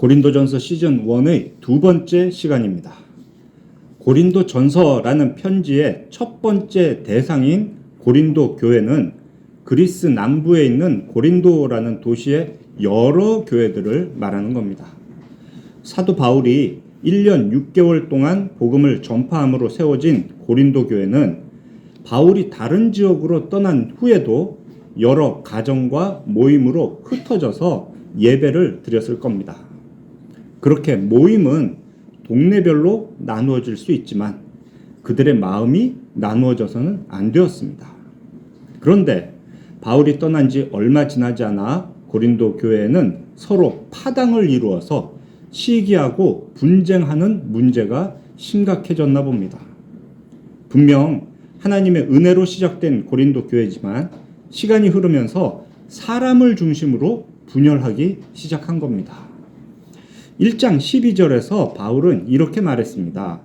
고린도전서 시즌 1의 두 번째 시간입니다. 고린도전서라는 편지의 첫 번째 대상인 고린도 교회는 그리스 남부에 있는 고린도라는 도시의 여러 교회들을 말하는 겁니다. 사도 바울이 1년 6개월 동안 복음을 전파함으로 세워진 고린도 교회는 바울이 다른 지역으로 떠난 후에도 여러 가정과 모임으로 흩어져서 예배를 드렸을 겁니다. 그렇게 모임은 동네별로 나누어질 수 있지만 그들의 마음이 나누어져서는 안 되었습니다. 그런데 바울이 떠난 지 얼마 지나지 않아 고린도 교회에는 서로 파당을 이루어서 시기하고 분쟁하는 문제가 심각해졌나 봅니다. 분명 하나님의 은혜로 시작된 고린도 교회지만 시간이 흐르면서 사람을 중심으로 분열하기 시작한 겁니다. 1장 12절에서 바울은 이렇게 말했습니다.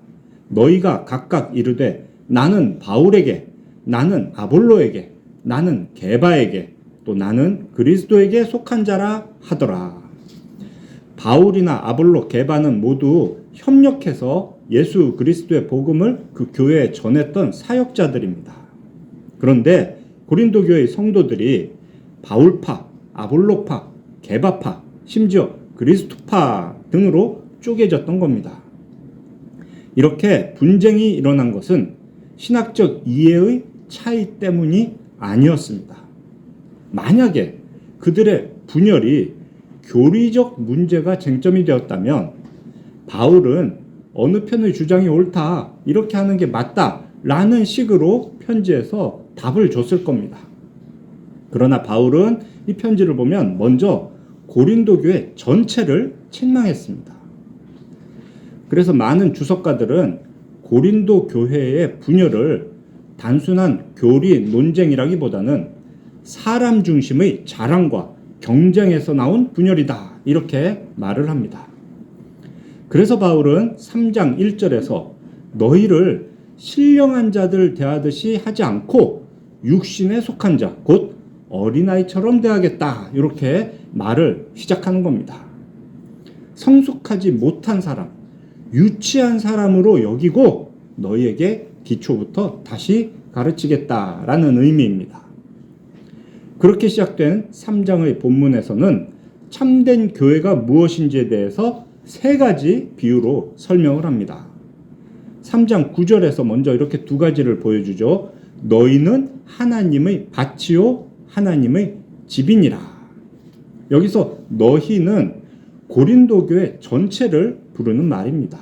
너희가 각각 이르되 나는 바울에게, 나는 아볼로에게, 나는 게바에게, 또 나는 그리스도에게 속한 자라 하더라. 바울이나 아볼로, 게바는 모두 협력해서 예수 그리스도의 복음을 그 교회에 전했던 사역자들입니다. 그런데 고린도 교회의 성도들이 바울파, 아볼로파, 게바파, 심지어 그리스도파 등으로 쪼개졌던 겁니다. 이렇게 분쟁이 일어난 것은 신학적 이해의 차이 때문이 아니었습니다. 만약에 그들의 분열이 교리적 문제가 쟁점이 되었다면 바울은 어느 편의 주장이 옳다, 이렇게 하는 게 맞다 라는 식으로 편지에서 답을 줬을 겁니다. 그러나 바울은 이 편지를 보면 먼저 고린도 교회 전체를 책망했습니다. 그래서 많은 주석가들은 고린도 교회의 분열을 단순한 교리 논쟁이라기보다는 사람 중심의 자랑과 경쟁에서 나온 분열이다, 이렇게 말을 합니다. 그래서 바울은 3장 1절에서 너희를 신령한 자들 대하듯이 하지 않고 육신에 속한 자, 곧 어린아이처럼 대하겠다, 이렇게 말을 시작하는 겁니다. 성숙하지 못한 사람, 유치한 사람으로 여기고 너희에게 기초부터 다시 가르치겠다라는 의미입니다. 그렇게 시작된 3장의 본문에서는 참된 교회가 무엇인지에 대해서 세 가지 비유로 설명을 합니다. 3장 9절에서 먼저 이렇게 두 가지를 보여주죠. 너희는 하나님의 밭이요 하나님의 집이니라. 여기서 너희는 고린도 교회 전체를 부르는 말입니다.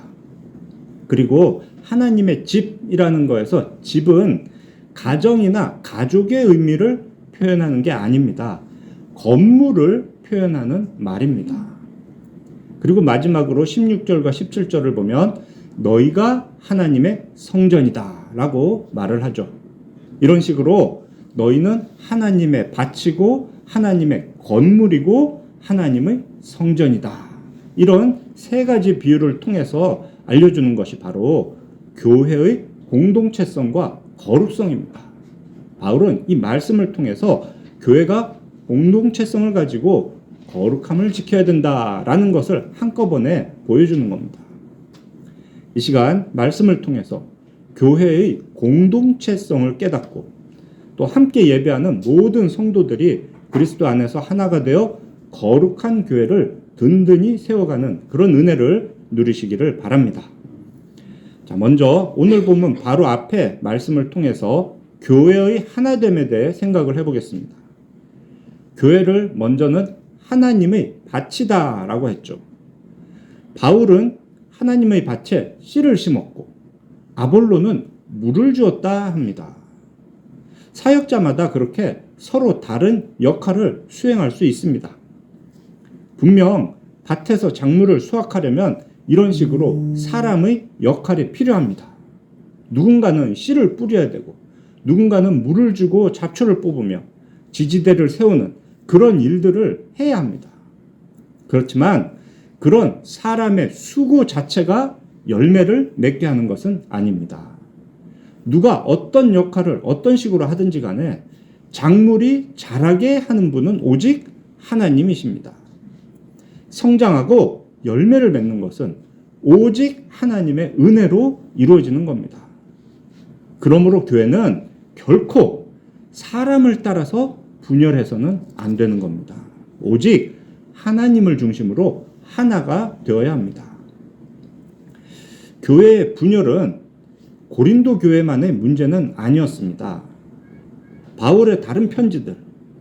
그리고 하나님의 집이라는 거에서 집은 가정이나 가족의 의미를 표현하는 게 아닙니다. 건물을 표현하는 말입니다. 그리고 마지막으로 16절과 17절을 보면 너희가 하나님의 성전이다 라고 말을 하죠. 이런 식으로 너희는 하나님의 밭이고 하나님의 건물이고 하나님의 성전이다. 이런 세 가지 비유를 통해서 알려주는 것이 바로 교회의 공동체성과 거룩성입니다. 바울은 이 말씀을 통해서 교회가 공동체성을 가지고 거룩함을 지켜야 된다라는 것을 한꺼번에 보여주는 겁니다. 이 시간 말씀을 통해서 교회의 공동체성을 깨닫고 또 함께 예배하는 모든 성도들이 그리스도 안에서 하나가 되어 거룩한 교회를 든든히 세워가는 그런 은혜를 누리시기를 바랍니다. 자, 먼저 오늘 본문 바로 앞에 말씀을 통해서 교회의 하나됨에 대해 생각을 해보겠습니다. 교회를 먼저는 하나님의 밭이다 라고 했죠. 바울은 하나님의 밭에 씨를 심었고 아볼로는 물을 주었다 합니다. 사역자마다 그렇게 서로 다른 역할을 수행할 수 있습니다. 분명 밭에서 작물을 수확하려면 이런 식으로 사람의 역할이 필요합니다. 누군가는 씨를 뿌려야 되고 누군가는 물을 주고 잡초를 뽑으며 지지대를 세우는 그런 일들을 해야 합니다. 그렇지만 그런 사람의 수고 자체가 열매를 맺게 하는 것은 아닙니다. 누가 어떤 역할을 어떤 식으로 하든지 간에 작물이 자라게 하는 분은 오직 하나님이십니다. 성장하고 열매를 맺는 것은 오직 하나님의 은혜로 이루어지는 겁니다. 그러므로 교회는 결코 사람을 따라서 분열해서는 안 되는 겁니다. 오직 하나님을 중심으로 하나가 되어야 합니다. 교회의 분열은 고린도 교회만의 문제는 아니었습니다. 바울의 다른 편지들,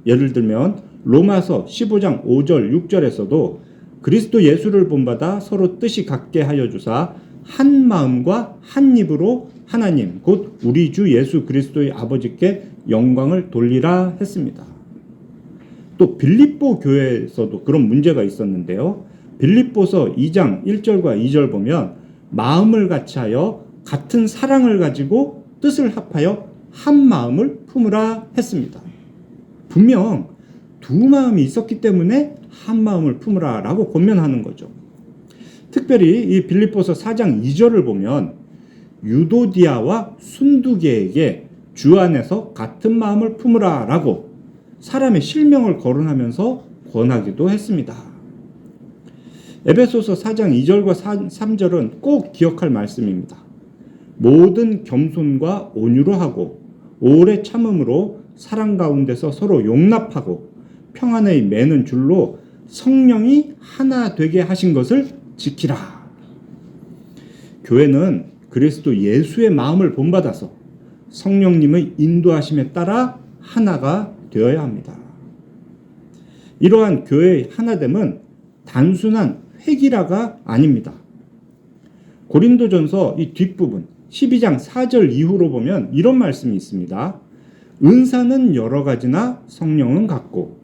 예를 들면 로마서 15장 5절 6절에서도 그리스도 예수를 본받아 서로 뜻이 같게 하여 주사 한 마음과 한 입으로 하나님 곧 우리 주 예수 그리스도의 아버지께 영광을 돌리라 했습니다. 또 빌립보 교회에서도 그런 문제가 있었는데요. 빌립보서 2장 1절과 2절 보면 마음을 같이하여 같은 사랑을 가지고 뜻을 합하여 한 마음을 품으라 했습니다. 분명 두 마음이 있었기 때문에 한 마음을 품으라 라고 권면하는 거죠. 특별히 이 빌립보서 4장 2절을 보면 유도디아와 순두계에게 주 안에서 같은 마음을 품으라 라고 사람의 실명을 거론하면서 권하기도 했습니다. 에베소서 4장 2절과 3절은 꼭 기억할 말씀입니다. 모든 겸손과 온유로 하고 오래 참음으로 사랑 가운데서 서로 용납하고 평안의 매는 줄로 성령이 하나 되게 하신 것을 지키라. 교회는 그리스도 예수의 마음을 본받아서 성령님의 인도하심에 따라 하나가 되어야 합니다. 이러한 교회의 하나됨은 단순한 회기라가 아닙니다. 고린도전서 이 뒷부분 12장 4절 이후로 보면 이런 말씀이 있습니다. 은사는 여러 가지나 성령은 같고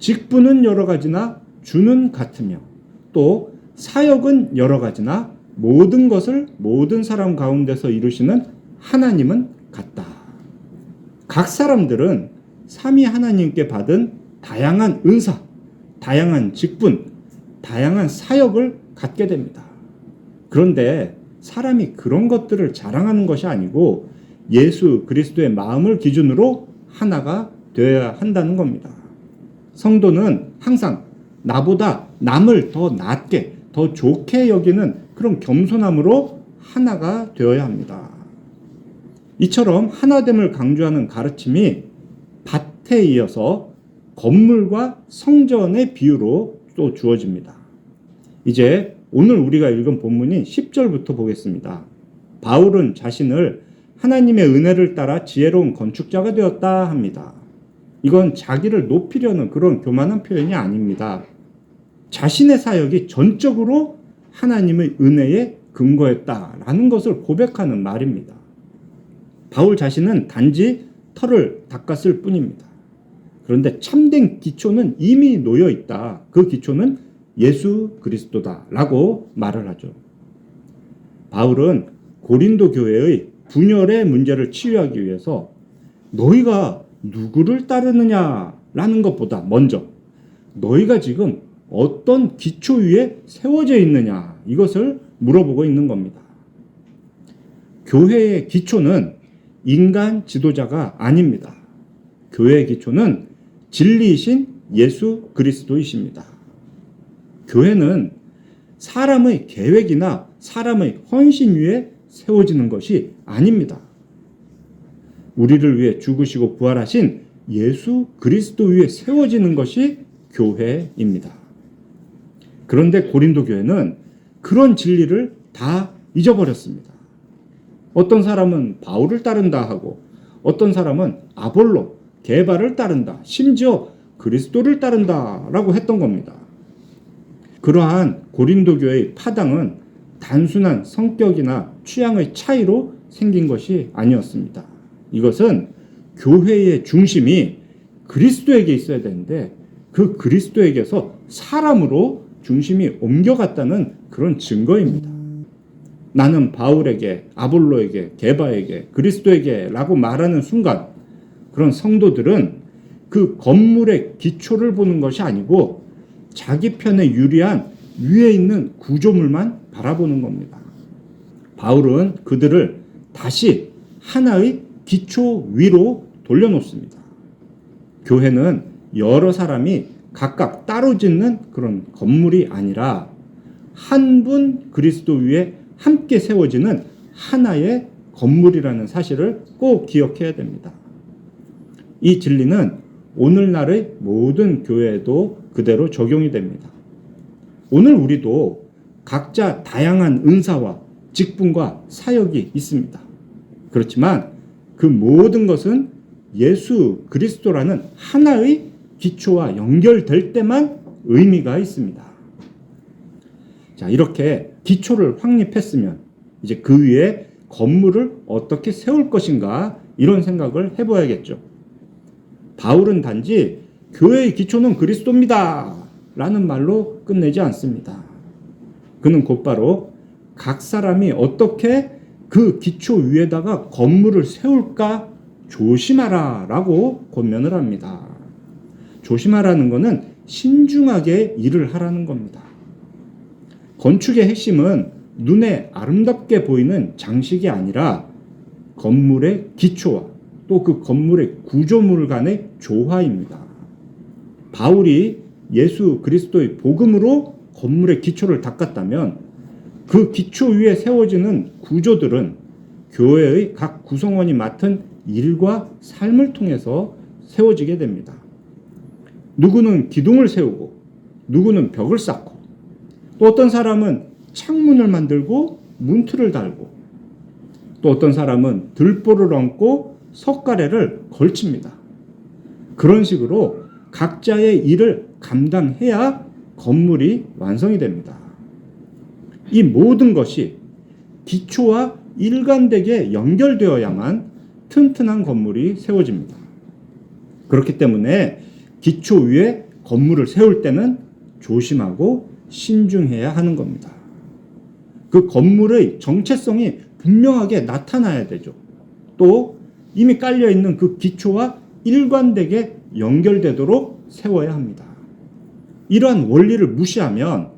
직분은 여러 가지나 주는 같으며 또 사역은 여러 가지나 모든 것을 모든 사람 가운데서 이루시는 하나님은 같다. 각 사람들은 삼위 하나님께 받은 다양한 은사, 다양한 직분, 다양한 사역을 갖게 됩니다. 그런데 사람이 그런 것들을 자랑하는 것이 아니고 예수 그리스도의 마음을 기준으로 하나가 되어야 한다는 겁니다. 성도는 항상 나보다 남을 더 낫게, 더 좋게 여기는 그런 겸손함으로 하나가 되어야 합니다. 이처럼 하나됨을 강조하는 가르침이 밭에 이어서 건물과 성전의 비유로 또 주어집니다. 이제 오늘 우리가 읽은 본문인 10절부터 보겠습니다. 바울은 자신을 하나님의 은혜를 따라 지혜로운 건축자가 되었다 합니다. 이건 자기를 높이려는 그런 교만한 표현이 아닙니다. 자신의 사역이 전적으로 하나님의 은혜에 근거했다라는 것을 고백하는 말입니다. 바울 자신은 단지 털을 닦았을 뿐입니다. 그런데 참된 기초는 이미 놓여 있다. 그 기초는 예수 그리스도다라고 말을 하죠. 바울은 고린도 교회의 분열의 문제를 치유하기 위해서 너희가 누구를 따르느냐라는 것보다 먼저 너희가 지금 어떤 기초 위에 세워져 있느냐 이것을 물어보고 있는 겁니다. 교회의 기초는 인간 지도자가 아닙니다. 교회의 기초는 진리이신 예수 그리스도이십니다. 교회는 사람의 계획이나 사람의 헌신 위에 세워지는 것이 아닙니다. 우리를 위해 죽으시고 부활하신 예수 그리스도 위에 세워지는 것이 교회입니다. 그런데 고린도 교회는 그런 진리를 다 잊어버렸습니다. 어떤 사람은 바울을 따른다 하고 어떤 사람은 아볼로, 게바를 따른다, 심지어 그리스도를 따른다라고 했던 겁니다. 그러한 고린도 교회의 파당은 단순한 성격이나 취향의 차이로 생긴 것이 아니었습니다. 이것은 교회의 중심이 그리스도에게 있어야 되는데 그 그리스도에게서 사람으로 중심이 옮겨갔다는 그런 증거입니다. 나는 바울에게, 아볼로에게, 게바에게, 그리스도에게 라고 말하는 순간 그런 성도들은 그 건물의 기초를 보는 것이 아니고 자기 편에 유리한 위에 있는 구조물만 바라보는 겁니다. 바울은 그들을 다시 하나의 기초 위로 돌려놓습니다. 교회는 여러 사람이 각각 따로 짓는 그런 건물이 아니라 한 분 그리스도 위에 함께 세워지는 하나의 건물이라는 사실을 꼭 기억해야 됩니다. 이 진리는 오늘날의 모든 교회에도 그대로 적용이 됩니다. 오늘 우리도 각자 다양한 은사와 직분과 사역이 있습니다. 그렇지만 그 모든 것은 예수 그리스도라는 하나의 기초와 연결될 때만 의미가 있습니다. 자, 이렇게 기초를 확립했으면 이제 그 위에 건물을 어떻게 세울 것인가 이런 생각을 해봐야겠죠. 바울은 단지 교회의 기초는 그리스도입니다 라는 말로 끝내지 않습니다. 그는 곧바로 각 사람이 어떻게 그 기초 위에다가 건물을 세울까 조심하라 라고 권면을 합니다. 조심하라는 것은 신중하게 일을 하라는 겁니다. 건축의 핵심은 눈에 아름답게 보이는 장식이 아니라 건물의 기초와 또 그 건물의 구조물 간의 조화입니다. 바울이 예수 그리스도의 복음으로 건물의 기초를 닦았다면 그 기초 위에 세워지는 구조들은 교회의 각 구성원이 맡은 일과 삶을 통해서 세워지게 됩니다. 누구는 기둥을 세우고 누구는 벽을 쌓고 또 어떤 사람은 창문을 만들고 문틀을 달고 또 어떤 사람은 들보를 얹고 석가래를 걸칩니다. 그런 식으로 각자의 일을 감당해야 건물이 완성이 됩니다. 이 모든 것이 기초와 일관되게 연결되어야만 튼튼한 건물이 세워집니다. 그렇기 때문에 기초 위에 건물을 세울 때는 조심하고 신중해야 하는 겁니다. 그 건물의 정체성이 분명하게 나타나야 되죠. 또 이미 깔려있는 그 기초와 일관되게 연결되도록 세워야 합니다. 이러한 원리를 무시하면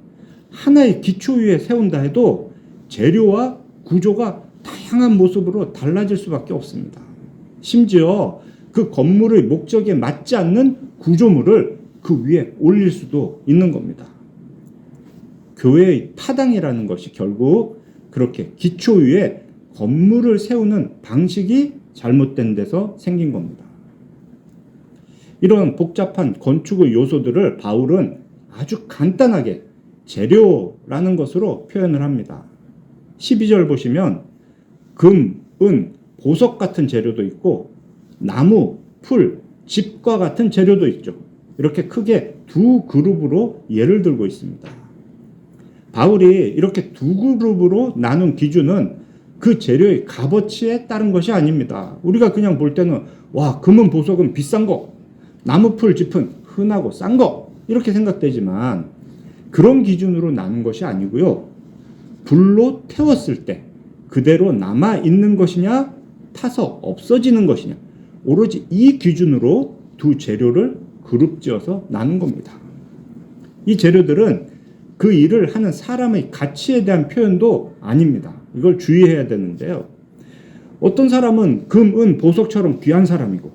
하나의 기초 위에 세운다 해도 재료와 구조가 다양한 모습으로 달라질 수밖에 없습니다. 심지어 그 건물의 목적에 맞지 않는 구조물을 그 위에 올릴 수도 있는 겁니다. 교회의 타당이라는 것이 결국 그렇게 기초 위에 건물을 세우는 방식이 잘못된 데서 생긴 겁니다. 이런 복잡한 건축의 요소들을 바울은 아주 간단하게 재료라는 것으로 표현을 합니다. 12절 보시면 금, 은, 보석 같은 재료도 있고 나무, 풀, 집과 같은 재료도 있죠. 이렇게 크게 두 그룹으로 예를 들고 있습니다. 바울이 이렇게 두 그룹으로 나눈 기준은 그 재료의 값어치에 따른 것이 아닙니다. 우리가 그냥 볼 때는 와, 금은 보석은 비싼 거, 나무, 풀, 짚은 흔하고 싼 거 이렇게 생각되지만 그런 기준으로 나눈 것이 아니고요. 불로 태웠을 때 그대로 남아있는 것이냐 타서 없어지는 것이냐 오로지 이 기준으로 두 재료를 그룹지어서 나눈 겁니다. 이 재료들은 그 일을 하는 사람의 가치에 대한 표현도 아닙니다. 이걸 주의해야 되는데요. 어떤 사람은 금, 은, 보석처럼 귀한 사람이고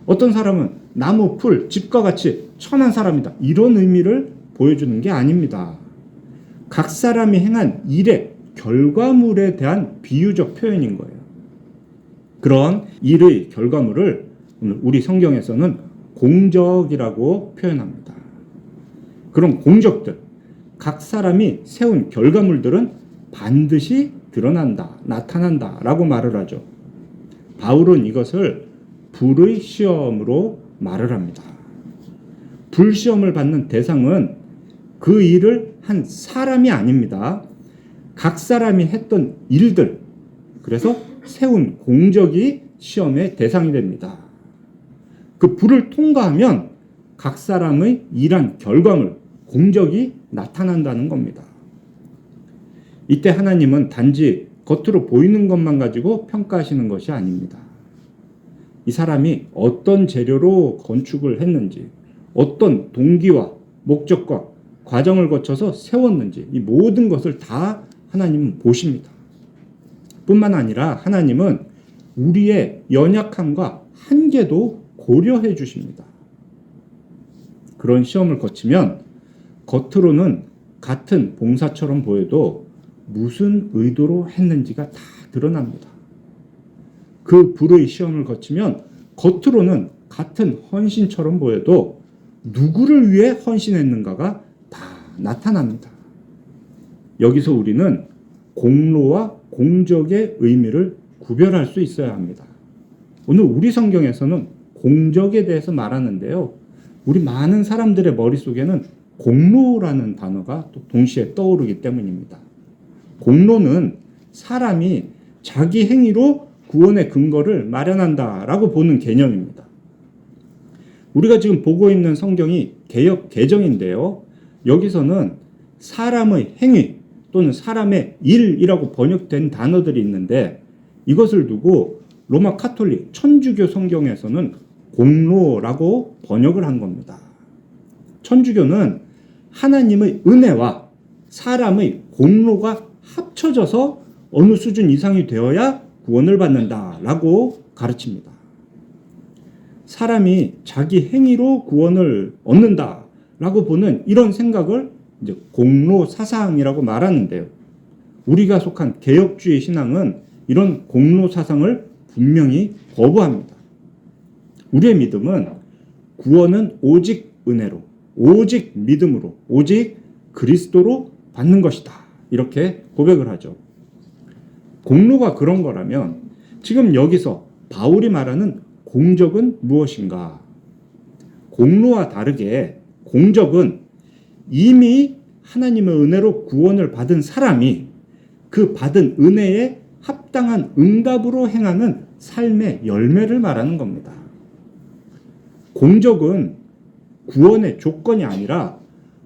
어떤 사람은 나무, 풀, 집과 같이 천한 사람이다. 이런 의미를 보여주는 게 아닙니다. 각 사람이 행한 일의 결과물에 대한 비유적 표현인 거예요. 그런 일의 결과물을 오늘 우리 성경에서는 공적이라고 표현합니다. 그런 공적들, 각 사람이 세운 결과물들은 반드시 드러난다, 나타난다 라고 말을 하죠. 바울은 이것을 불의 시험으로 말을 합니다. 불시험을 받는 대상은 그 일을 한 사람이 아닙니다. 각 사람이 했던 일들, 그래서 세운 공적이 시험의 대상이 됩니다. 그 불을 통과하면 각 사람의 일한 결과물, 공적이 나타난다는 겁니다. 이때 하나님은 단지 겉으로 보이는 것만 가지고 평가하시는 것이 아닙니다. 이 사람이 어떤 재료로 건축을 했는지, 어떤 동기와 목적과 과정을 거쳐서 세웠는지 이 모든 것을 다 하나님은 보십니다. 뿐만 아니라 하나님은 우리의 연약함과 한계도 고려해 주십니다. 그런 시험을 거치면 겉으로는 같은 봉사처럼 보여도 무슨 의도로 했는지가 다 드러납니다. 그 불의 시험을 거치면 겉으로는 같은 헌신처럼 보여도 누구를 위해 헌신했는가가 다 나타납니다. 여기서 우리는 공로와 공적의 의미를 구별할 수 있어야 합니다. 오늘 우리 성경에서는 공적에 대해서 말하는데요. 우리 많은 사람들의 머릿속에는 공로라는 단어가 또 동시에 떠오르기 때문입니다. 공로는 사람이 자기 행위로 구원의 근거를 마련한다라고 보는 개념입니다. 우리가 지금 보고 있는 성경이 개역 개정인데요. 여기서는 사람의 행위 또는 사람의 일이라고 번역된 단어들이 있는데 이것을 두고 로마 카톨릭 천주교 성경에서는 공로라고 번역을 한 겁니다. 천주교는 하나님의 은혜와 사람의 공로가 합쳐져서 어느 수준 이상이 되어야 구원을 받는다라고 가르칩니다. 사람이 자기 행위로 구원을 얻는다라고 보는 이런 생각을 이제 공로 사상이라고 말하는데요. 우리가 속한 개혁주의 신앙은 이런 공로 사상을 분명히 거부합니다. 우리의 믿음은 구원은 오직 은혜로, 오직 믿음으로, 오직 그리스도로 받는 것이다. 이렇게 고백을 하죠. 공로가 그런 거라면 지금 여기서 바울이 말하는 공적은 무엇인가? 공로와 다르게 공적은 이미 하나님의 은혜로 구원을 받은 사람이 그 받은 은혜에 합당한 응답으로 행하는 삶의 열매를 말하는 겁니다. 공적은 구원의 조건이 아니라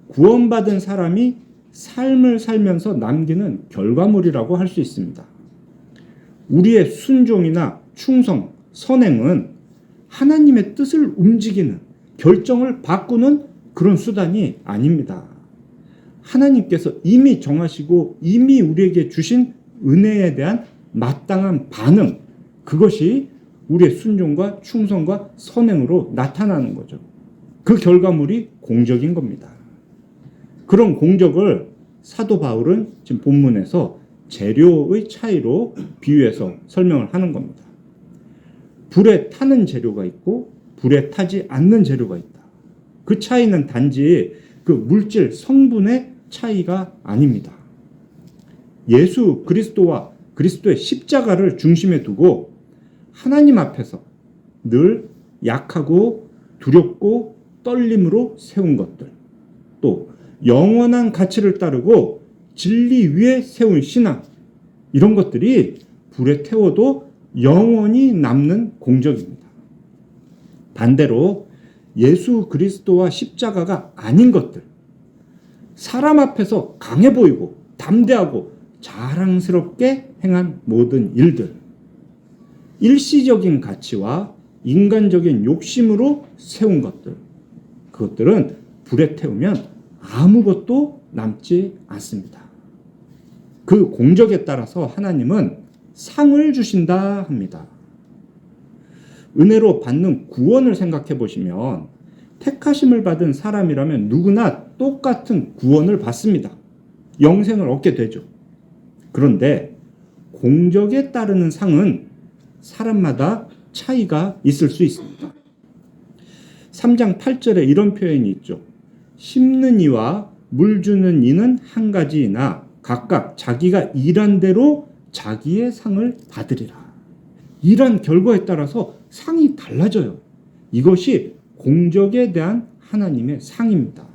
구원받은 사람이 삶을 살면서 남기는 결과물이라고 할 수 있습니다. 우리의 순종이나 충성, 선행은 하나님의 뜻을 움직이는, 결정을 바꾸는 그런 수단이 아닙니다. 하나님께서 이미 정하시고 이미 우리에게 주신 은혜에 대한 마땅한 반응, 그것이 우리의 순종과 충성과 선행으로 나타나는 거죠. 그 결과물이 공적인 겁니다. 그런 공적을 사도 바울은 지금 본문에서 재료의 차이로 비유해서 설명을 하는 겁니다. 불에 타는 재료가 있고 불에 타지 않는 재료가 있다. 그 차이는 단지 그 물질 성분의 차이가 아닙니다. 예수 그리스도와 그리스도의 십자가를 중심에 두고 하나님 앞에서 늘 약하고 두렵고 떨림으로 세운 것들, 또 영원한 가치를 따르고 진리 위에 세운 신앙, 이런 것들이 불에 태워도 영원히 남는 공적입니다. 반대로 예수 그리스도와 십자가가 아닌 것들, 사람 앞에서 강해 보이고 담대하고 자랑스럽게 행한 모든 일들, 일시적인 가치와 인간적인 욕심으로 세운 것들, 그것들은 불에 태우면 아무것도 남지 않습니다. 그 공적에 따라서 하나님은 상을 주신다 합니다. 은혜로 받는 구원을 생각해 보시면 택하심을 받은 사람이라면 누구나 똑같은 구원을 받습니다. 영생을 얻게 되죠. 그런데 공적에 따르는 상은 사람마다 차이가 있을 수 있습니다. 3장 8절에 이런 표현이 있죠. 심는 이와 물 주는 이는 한 가지이나 각각 자기가 일한 대로 자기의 상을 받으리라. 일한 결과에 따라서 상이 달라져요. 이것이 공적에 대한 하나님의 상입니다.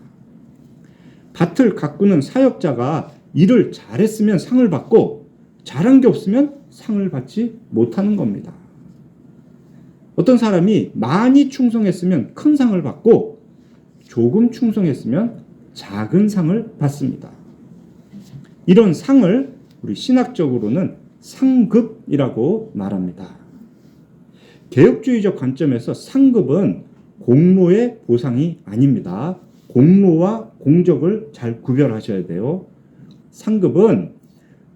밭을 가꾸는 사역자가 일을 잘했으면 상을 받고 잘한 게 없으면 상을 받지 못하는 겁니다. 어떤 사람이 많이 충성했으면 큰 상을 받고 조금 충성했으면 작은 상을 받습니다. 이런 상을 우리 신학적으로는 상급이라고 말합니다. 개혁주의적 관점에서 상급은 공로의 보상이 아닙니다. 공로와 공적을 잘 구별하셔야 돼요. 상급은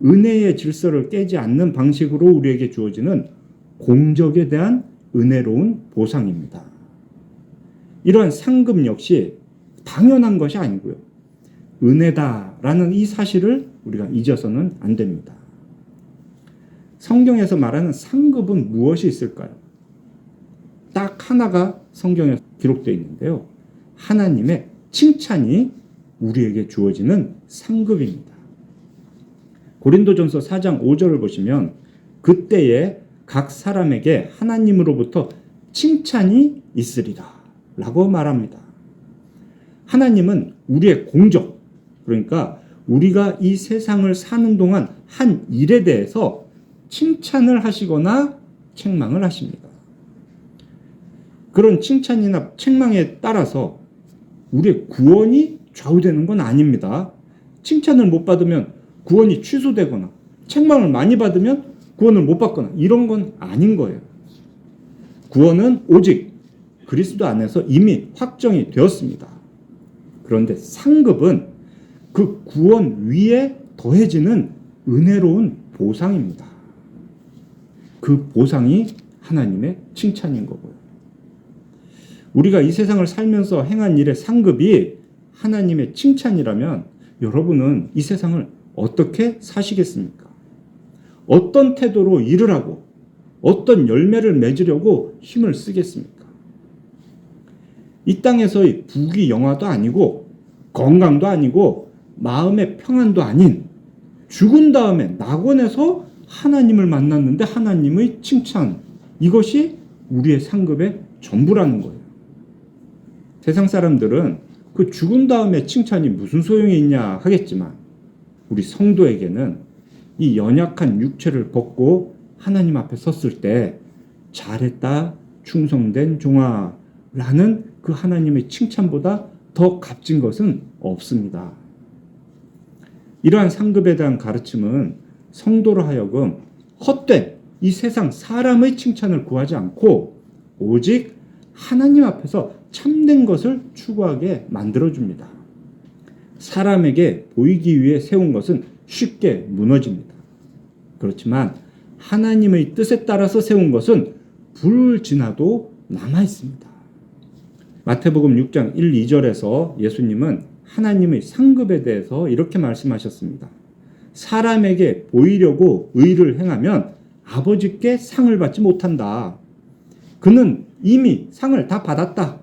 은혜의 질서를 깨지 않는 방식으로 우리에게 주어지는 공적에 대한 은혜로운 보상입니다. 이러한 상급 역시 당연한 것이 아니고요. 은혜다라는 이 사실을 우리가 잊어서는 안 됩니다. 성경에서 말하는 상급은 무엇이 있을까요? 딱 하나가 성경에 기록되어 있는데요. 하나님의 칭찬이 우리에게 주어지는 상급입니다. 고린도전서 4장 5절을 보시면 그때에 각 사람에게 하나님으로부터 칭찬이 있으리라 라고 말합니다. 하나님은 우리의 공적, 그러니까 우리가 이 세상을 사는 동안 한 일에 대해서 칭찬을 하시거나 책망을 하십니다. 그런 칭찬이나 책망에 따라서 우리의 구원이 좌우되는 건 아닙니다. 칭찬을 못 받으면 구원이 취소되거나 책망을 많이 받으면 구원을 못 받거나 이런 건 아닌 거예요. 구원은 오직 그리스도 안에서 이미 확정이 되었습니다. 그런데 상급은 그 구원 위에 더해지는 은혜로운 보상입니다. 그 보상이 하나님의 칭찬인 거고요. 우리가 이 세상을 살면서 행한 일의 상급이 하나님의 칭찬이라면 여러분은 이 세상을 어떻게 사시겠습니까? 어떤 태도로 일을 하고 어떤 열매를 맺으려고 힘을 쓰겠습니까? 이 땅에서의 부귀영화도 아니고 건강도 아니고 마음의 평안도 아닌 죽은 다음에 낙원에서 하나님을 만났는데 하나님의 칭찬, 이것이 우리의 상급의 전부라는 거예요. 세상 사람들은 그 죽은 다음에 칭찬이 무슨 소용이 있냐 하겠지만 우리 성도에게는 이 연약한 육체를 벗고 하나님 앞에 섰을 때 잘했다 충성된 종아 라는 그 하나님의 칭찬보다 더 값진 것은 없습니다. 이러한 상급에 대한 가르침은 성도로 하여금 헛된 이 세상 사람의 칭찬을 구하지 않고 오직 하나님 앞에서 참된 것을 추구하게 만들어줍니다. 사람에게 보이기 위해 세운 것은 쉽게 무너집니다. 그렇지만 하나님의 뜻에 따라서 세운 것은 불지나도 남아있습니다. 마태복음 6장 1, 2절에서 예수님은 하나님의 상급에 대해서 이렇게 말씀하셨습니다. 사람에게 보이려고 의를 행하면 아버지께 상을 받지 못한다. 그는 이미 상을 다 받았다.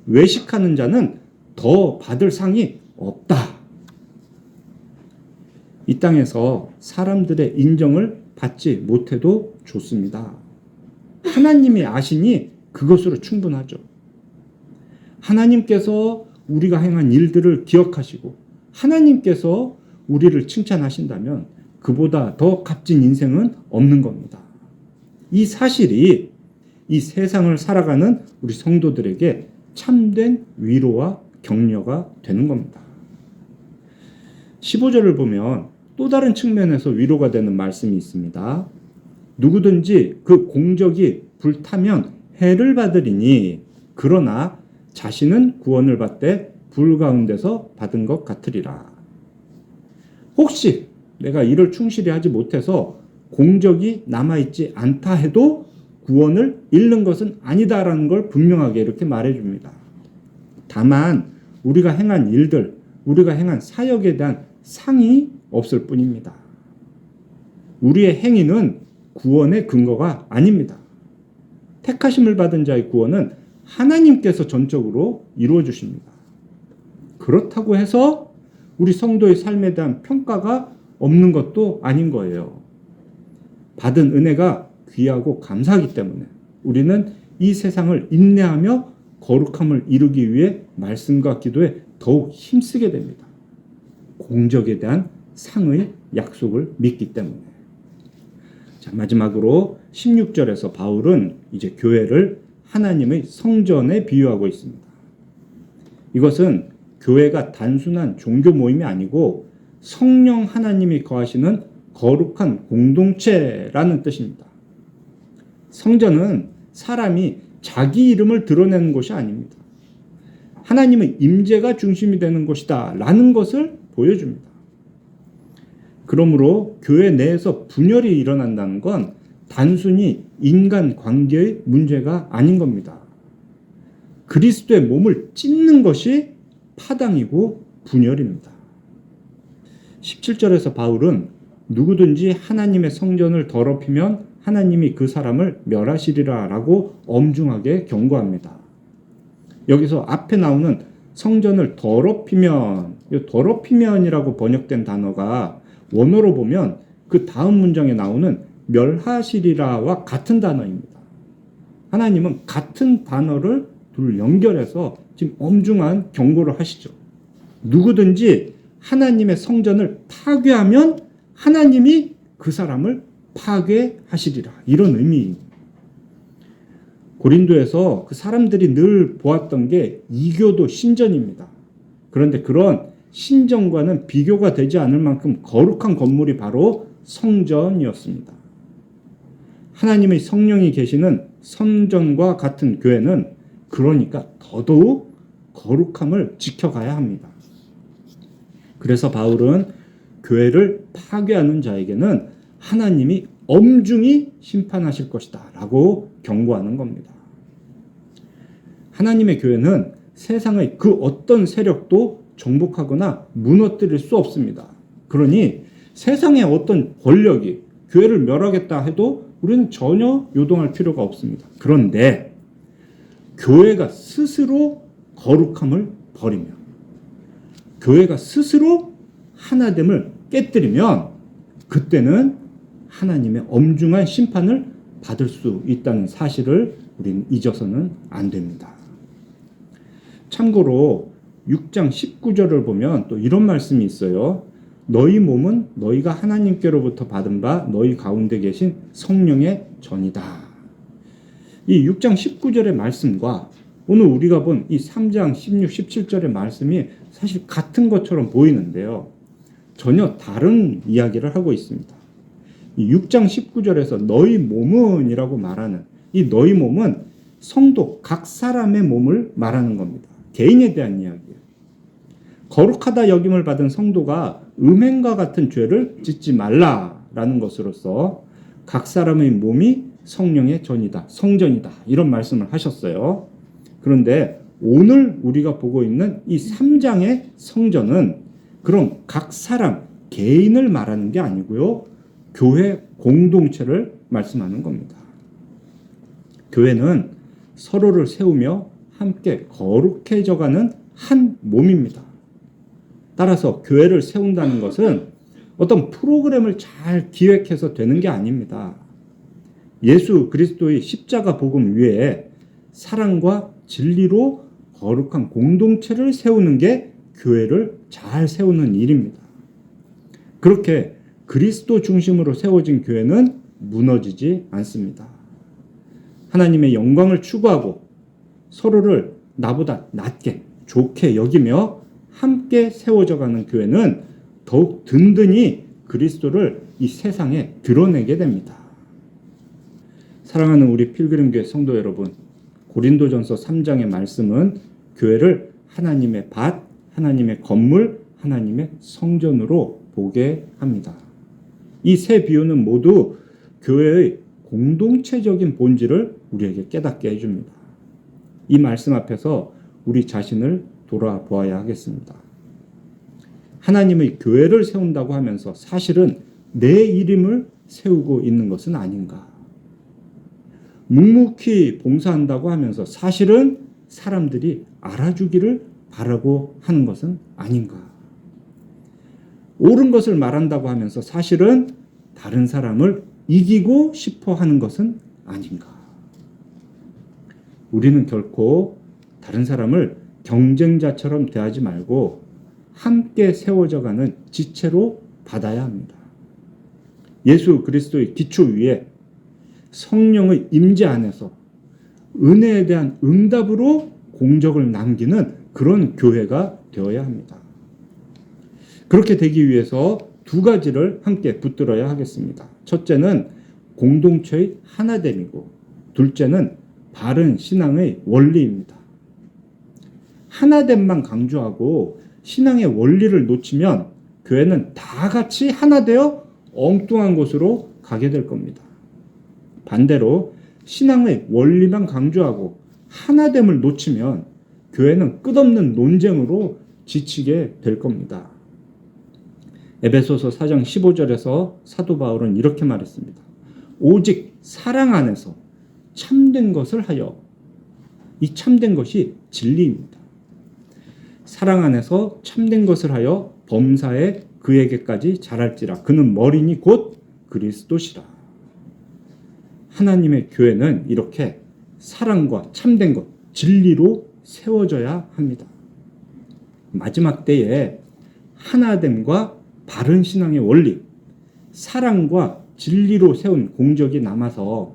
외식하는 자는 더 받을 상이 없다. 이 땅에서 사람들의 인정을 받지 못해도 좋습니다. 하나님이 아시니 그것으로 충분하죠. 하나님께서 우리가 행한 일들을 기억하시고 하나님께서 우리를 칭찬하신다면 그보다 더 값진 인생은 없는 겁니다. 이 사실이 이 세상을 살아가는 우리 성도들에게 참된 위로와 격려가 되는 겁니다. 15절을 보면 또 다른 측면에서 위로가 되는 말씀이 있습니다. 누구든지 그 공적이 불타면 해를 받으리니 그러나 자신은 구원을 받되 불 가운데서 받은 것 같으리라. 혹시 내가 일을 충실히 하지 못해서 공적이 남아있지 않다 해도 구원을 잃는 것은 아니다라는 걸 분명하게 이렇게 말해줍니다. 다만 우리가 행한 일들, 우리가 행한 사역에 대한 상이 없을 뿐입니다. 우리의 행위는 구원의 근거가 아닙니다. 택하심을 받은 자의 구원은 하나님께서 전적으로 이루어 주십니다. 그렇다고 해서 우리 성도의 삶에 대한 평가가 없는 것도 아닌 거예요. 받은 은혜가 귀하고 감사하기 때문에 우리는 이 세상을 인내하며 거룩함을 이루기 위해 말씀과 기도에 더욱 힘쓰게 됩니다. 공적에 대한 상의 약속을 믿기 때문에. 자, 마지막으로 16절에서 바울은 이제 교회를 하나님의 성전에 비유하고 있습니다. 이것은 교회가 단순한 종교 모임이 아니고 성령 하나님이 거하시는 거룩한 공동체라는 뜻입니다. 성전은 사람이 자기 이름을 드러내는 곳이 아닙니다. 하나님의 임재가 중심이 되는 곳이다 라는 것을 보여줍니다. 그러므로 교회 내에서 분열이 일어난다는 건 단순히 인간 관계의 문제가 아닌 겁니다. 그리스도의 몸을 찢는 것이 파당이고 분열입니다. 17절에서 바울은 누구든지 하나님의 성전을 더럽히면 하나님이 그 사람을 멸하시리라 라고 엄중하게 경고합니다. 여기서 앞에 나오는 성전을 더럽히면, 더럽히면이라고 번역된 단어가 원어로 보면 그 다음 문장에 나오는 멸하시리라와 같은 단어입니다. 하나님은 같은 단어를 둘 연결해서 지금 엄중한 경고를 하시죠. 누구든지 하나님의 성전을 파괴하면 하나님이 그 사람을 파괴하시리라. 이런 의미입니다. 고린도에서 그 사람들이 늘 보았던 게 이교도 신전입니다. 그런데 그런 신전과는 비교가 되지 않을 만큼 거룩한 건물이 바로 성전이었습니다. 하나님의 성령이 계시는 성전과 같은 교회는 그러니까 더더욱 거룩함을 지켜가야 합니다. 그래서 바울은 교회를 파괴하는 자에게는 하나님이 엄중히 심판하실 것이다 라고 경고하는 겁니다. 하나님의 교회는 세상의 그 어떤 세력도 정복하거나 무너뜨릴 수 없습니다. 그러니 세상의 어떤 권력이 교회를 멸하겠다 해도 우리는 전혀 요동할 필요가 없습니다. 그런데 교회가 스스로 거룩함을 버리며 교회가 스스로 하나됨을 깨뜨리면 그때는 하나님의 엄중한 심판을 받을 수 있다는 사실을 우리는 잊어서는 안 됩니다. 참고로 6장 19절을 보면 또 이런 말씀이 있어요. 너희 몸은 너희가 하나님께로부터 받은 바 너희 가운데 계신 성령의 전이다. 이 6장 19절의 말씀과 오늘 우리가 본 이 3장 16, 17절의 말씀이 사실 같은 것처럼 보이는데요. 전혀 다른 이야기를 하고 있습니다. 이 6장 19절에서 너희 몸은 이라고 말하는 이 너희 몸은 성도 각 사람의 몸을 말하는 겁니다. 개인에 대한 이야기예요. 거룩하다 여김을 받은 성도가 음행과 같은 죄를 짓지 말라라는 것으로서 각 사람의 몸이 성령의 전이다, 성전이다 이런 말씀을 하셨어요. 그런데 오늘 우리가 보고 있는 이 3장의 성전은 그럼 각 사람, 개인을 말하는 게 아니고요. 교회 공동체를 말씀하는 겁니다. 교회는 서로를 세우며 함께 거룩해져가는 한 몸입니다. 따라서 교회를 세운다는 것은 어떤 프로그램을 잘 기획해서 되는 게 아닙니다. 예수 그리스도의 십자가 복음 위에 사랑과 진리로 거룩한 공동체를 세우는 게 교회를 잘 세우는 일입니다. 그렇게 그리스도 중심으로 세워진 교회는 무너지지 않습니다. 하나님의 영광을 추구하고 서로를 나보다 낮게 좋게 여기며 함께 세워져가는 교회는 더욱 든든히 그리스도를 이 세상에 드러내게 됩니다. 사랑하는 우리 필그림교회 성도 여러분, 고린도전서 3장의 말씀은 교회를 하나님의 밭, 하나님의 건물, 하나님의 성전으로 보게 합니다. 이 세 비유는 모두 교회의 공동체적인 본질을 우리에게 깨닫게 해줍니다. 이 말씀 앞에서 우리 자신을 돌아보아야 하겠습니다. 하나님의 교회를 세운다고 하면서 사실은 내 이름을 세우고 있는 것은 아닌가? 묵묵히 봉사한다고 하면서 사실은 사람들이 알아주기를 바라고 하는 것은 아닌가? 옳은 것을 말한다고 하면서 사실은 다른 사람을 이기고 싶어 하는 것은 아닌가? 우리는 결코 다른 사람을 경쟁자처럼 대하지 말고 함께 세워져가는 지체로 받아야 합니다. 예수 그리스도의 기초 위에 성령의 임재 안에서 은혜에 대한 응답으로 공적을 남기는 그런 교회가 되어야 합니다. 그렇게 되기 위해서 두 가지를 함께 붙들어야 하겠습니다. 첫째는 공동체의 하나됨이고 둘째는 바른 신앙의 원리입니다. 하나됨만 강조하고 신앙의 원리를 놓치면 교회는 다 같이 하나 되어 엉뚱한 곳으로 가게 될 겁니다. 반대로 신앙의 원리만 강조하고 하나됨을 놓치면 교회는 끝없는 논쟁으로 지치게 될 겁니다. 에베소서 4장 15절에서 사도 바울은 이렇게 말했습니다. 오직 사랑 안에서 참된 것을 하여, 이 참된 것이 진리입니다. 사랑 안에서 참된 것을 하여 범사에 그에게까지 자랄지라. 그는 머리니 곧 그리스도시라. 하나님의 교회는 이렇게 사랑과 참된 것, 진리로 세워져야 합니다. 마지막 때에 하나됨과 바른 신앙의 원리, 사랑과 진리로 세운 공적이 남아서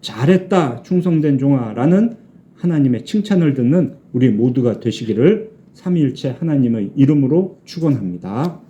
잘했다 충성된 종아라는 하나님의 칭찬을 듣는 우리 모두가 되시기를 삼위일체 하나님의 이름으로 축원합니다.